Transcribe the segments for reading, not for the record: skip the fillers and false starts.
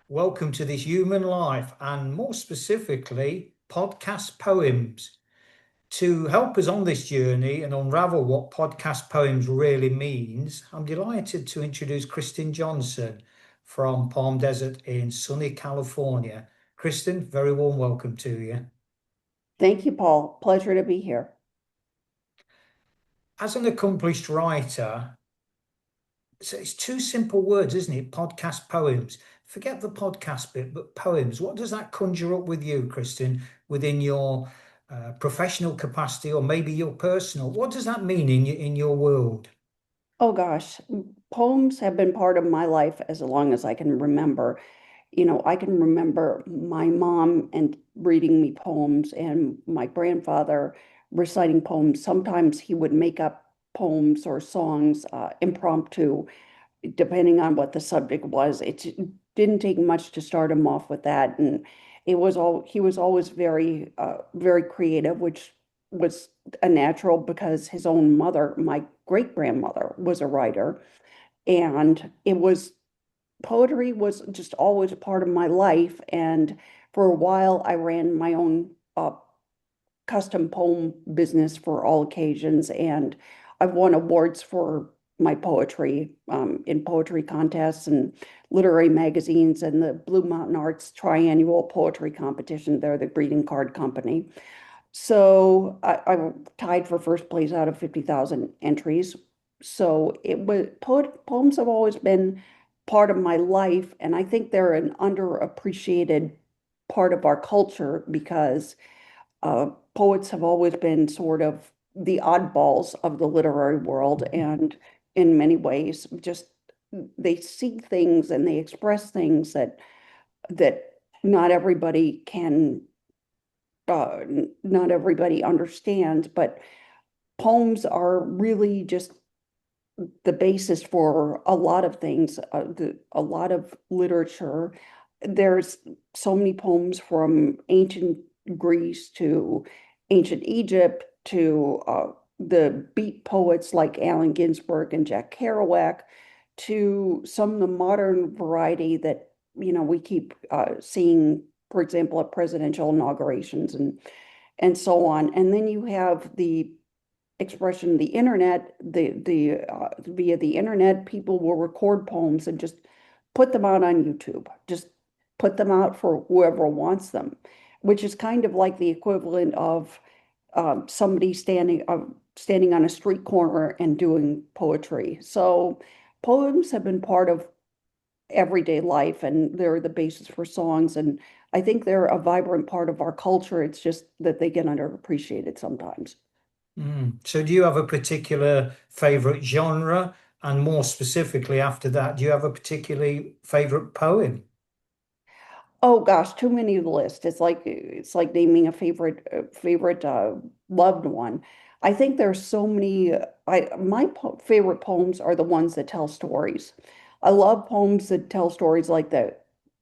Welcome to This Human Life, and more specifically, podcast poems. To help us on this journey and unravel what podcast poems really means, I'm delighted to introduce Kristin Johnson from Palm Desert in sunny California. Kristin, very warm welcome to you. Thank you, Paul. Pleasure to be here. As an accomplished writer, so it's two simple words, isn't it? Podcast poems. Forget the podcast bit, but poems. What does that conjure up with you, Kristin, within your professional capacity or maybe your personal? What does that mean in your world? Oh gosh, poems have been part of my life as long as I can remember. I can remember my mom and reading me poems and my grandfather reciting poems. Sometimes he would make up poems or songs impromptu, depending on what the subject was. It didn't take much to start him off with that, and he was always very creative, which was a natural because his own mother, my great grandmother, was a writer, and it was poetry was just always a part of my life. And for a while, I ran my own custom poem business for all occasions, and I've won awards for my poetry in poetry contests and literary magazines and the Blue Mountain Arts Triannual Poetry Competition. They're the greeting card company. So I tied for first place out of 50,000 entries. So poems have always been part of my life, and I think they're an underappreciated part of our culture because poets have always been sort of the oddballs of the literary world, and in many ways, just they see things and they express things that not everybody can, not everybody understands. But poems are really just the basis for a lot of things, a lot of literature. There's so many poems from ancient Greece to ancient Egypt to the beat poets like Allen Ginsberg and Jack Kerouac to some of the modern variety that we keep seeing, for example, at presidential inaugurations and so on. And then you have the expression, the internet, the via the internet, people will record poems and just put them out on YouTube. Just put them out for whoever wants them, which is kind of like the equivalent of somebody standing on a street corner and doing poetry. So poems have been part of everyday life, and they're the basis for songs. And I think they're a vibrant part of our culture. It's just that they get underappreciated sometimes. So do you have a particular favorite genre? And more specifically after that, do you have a particularly favorite poem? Oh gosh, too many to list. It's like naming a favorite loved one. I think there's so many. I my po favorite poems are the ones that tell stories. I love poems that tell stories like the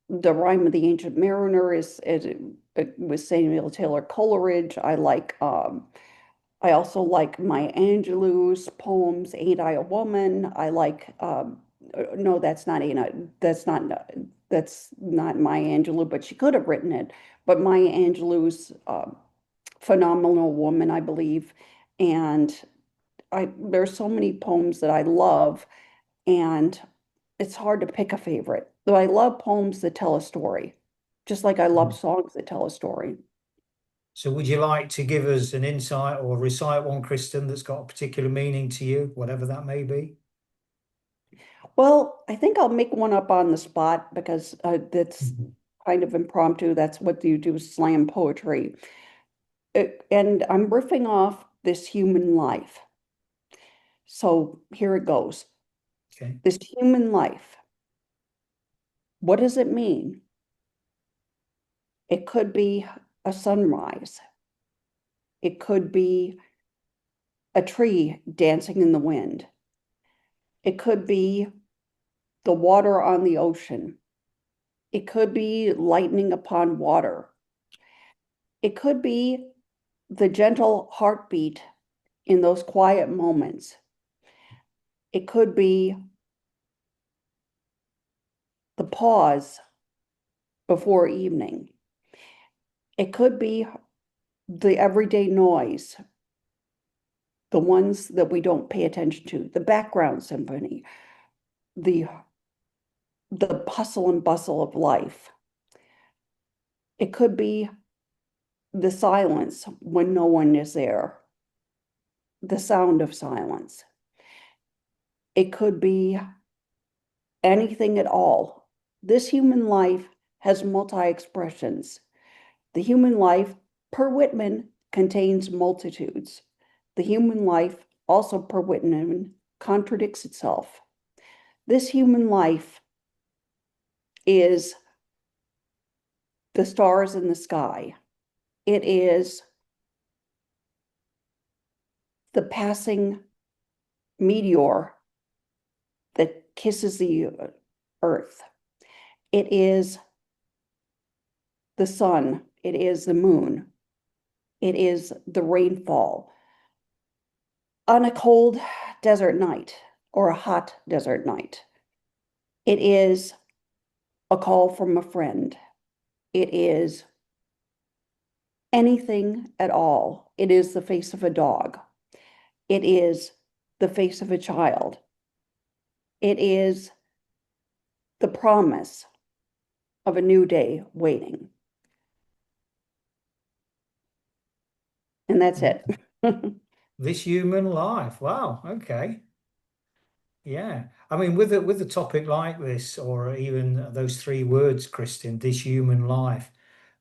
Rime of the Ancient Mariner is with Samuel Taylor Coleridge. I also like Maya Angelou's poems, Ain't I a Woman? I like, no, that's not Maya Angelou, but she could have written it. But Maya Angelou's Phenomenal Woman, I believe. And there's so many poems that I love, and it's hard to pick a favorite. Though I love poems that tell a story, just like I love songs that tell a story. So would you like to give us an insight or recite one, Kristen, that's got a particular meaning to you, whatever that may be? Well, I think I'll make one up on the spot because that's Mhm. kind of impromptu. That's what you do, slam poetry. And I'm riffing off this human life. So here it goes. Okay. This human life, what does it mean? It could be a sunrise. It could be a tree dancing in the wind. It could be the water on the ocean. It could be lightning upon water. It could be the gentle heartbeat in those quiet moments. It could be the pause before evening. It could be the everyday noise, the ones that we don't pay attention to, the background symphony, the the hustle and bustle of life. It could be the silence when no one is there, the sound of silence. It could be anything at all. This human life has multi-expressions. The human life, per Whitman, contains multitudes. The human life, also per Whitman, contradicts itself. This human life is the stars in the sky. It is the passing meteor that kisses the earth. It is the sun. It is the moon. It is the rainfall on a cold desert night or a hot desert night. It is a call from a friend. It is anything at all. It is the face of a dog. It is the face of a child. It is the promise of a new day waiting. And that's it. This human life. Wow. Okay. Yeah. I mean, with a topic like this, or even those three words, Kristin, this human life.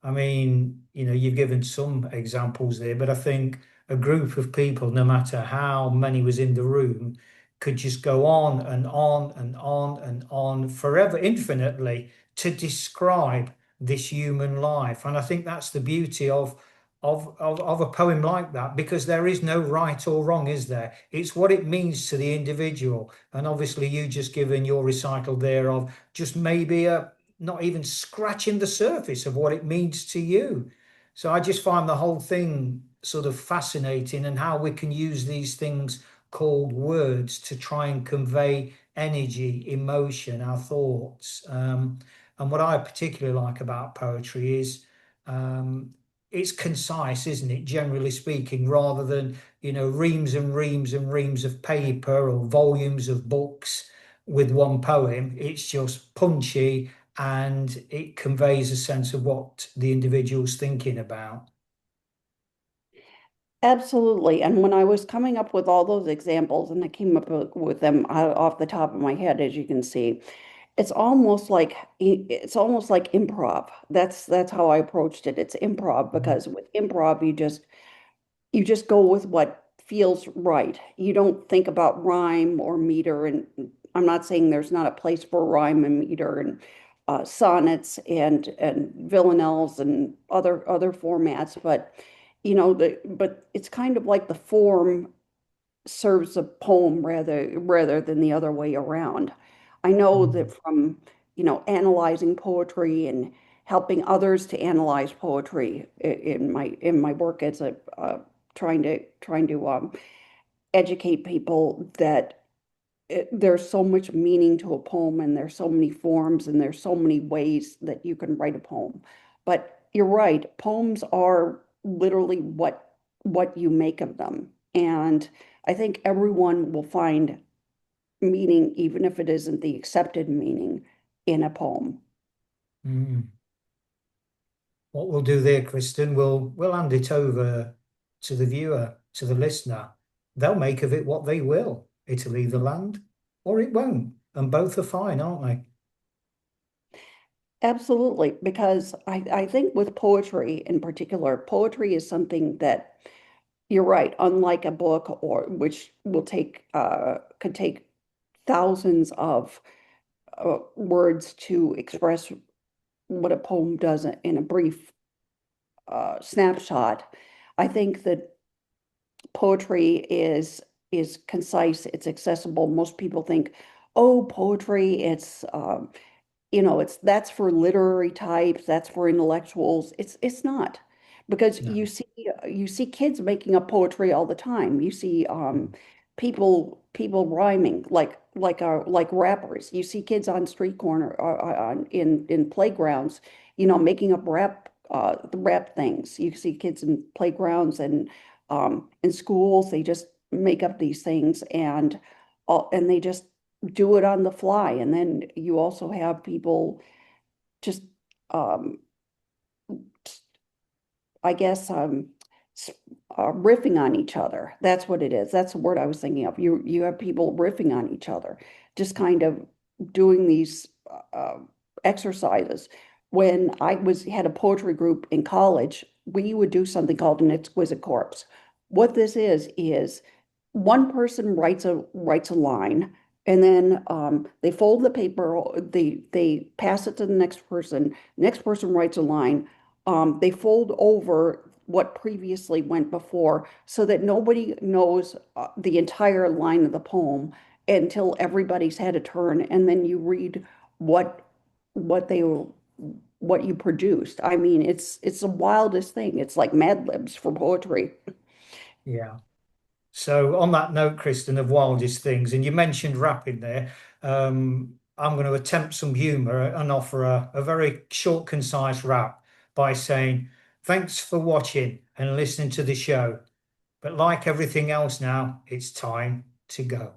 I mean, you've given some examples there, but I think a group of people, no matter how many was in the room, could just go on and on and on and on forever, infinitely, to describe this human life. And I think that's the beauty of a poem like that, because there is no right or wrong, is there? It's what it means to the individual. And obviously, you just given your recital there of just maybe not even scratching the surface of what it means to you. So I just find the whole thing sort of fascinating, and how we can use these things called words to try and convey energy, emotion, our thoughts. And what I particularly like about poetry is um, it's concise, isn't it? Generally speaking, rather than reams and reams and reams of paper or volumes of books with one poem. It's just punchy, and it conveys a sense of what the individual's thinking about. Absolutely. And when I was coming up with all those examples, and I came up with them off the top of my head, as you can see, it's almost like improv. That's how I approached it. It's improv because with improv, you just go with what feels right. You don't think about rhyme or meter. And I'm not saying there's not a place for rhyme and meter and sonnets and villanelles and other formats, but but it's kind of like the form serves a poem rather than the other way around. I know that Mm. from analyzing poetry and helping others to analyze poetry in my work as a trying to educate people that there's so much meaning to a poem, and there's so many forms, and there's so many ways that you can write a poem. But you're right, poems are literally what you make of them. And I think everyone will find meaning, even if it isn't the accepted meaning, in a poem. Mm. What we'll do there, Kristen, we'll hand it over to the viewer, to the listener. They'll make of it what they will. It'll either land or it won't, and both are fine, aren't they? Absolutely, because I think with poetry in particular, poetry is something that you're right, unlike a book, or which could take thousands of words to express what a poem does in a brief snapshot. I think that poetry is concise, it's accessible. Most people think, oh, poetry, it's that's for literary types, that's for intellectuals. It's not, because No. you see kids making up poetry all the time. You see people rhyming. Like like rappers. You see kids on street corner in playgrounds, making up the rap things. You see kids in playgrounds and in schools. They just make up these things and they just do it on the fly. And then you also have people just um, I guess riffing on each other. That's what it is. That's the word I was thinking of. You have people riffing on each other, just kind of doing these exercises. When I was had a poetry group in college, we would do something called an exquisite corpse. What this is one person writes a line, and then they fold the paper, they pass it to the next person. Next person writes a line. They fold over what previously went before so that nobody knows the entire line of the poem until everybody's had a turn, and then you read what what they what you produced. I mean, it's the wildest thing. It's like Mad Libs for poetry. Yeah. So on that note, Kristen, of wildest things, and you mentioned rapping there, I'm going to attempt some humor and offer a very short, concise rap by saying, thanks for watching and listening to the show. But like everything else now, it's time to go.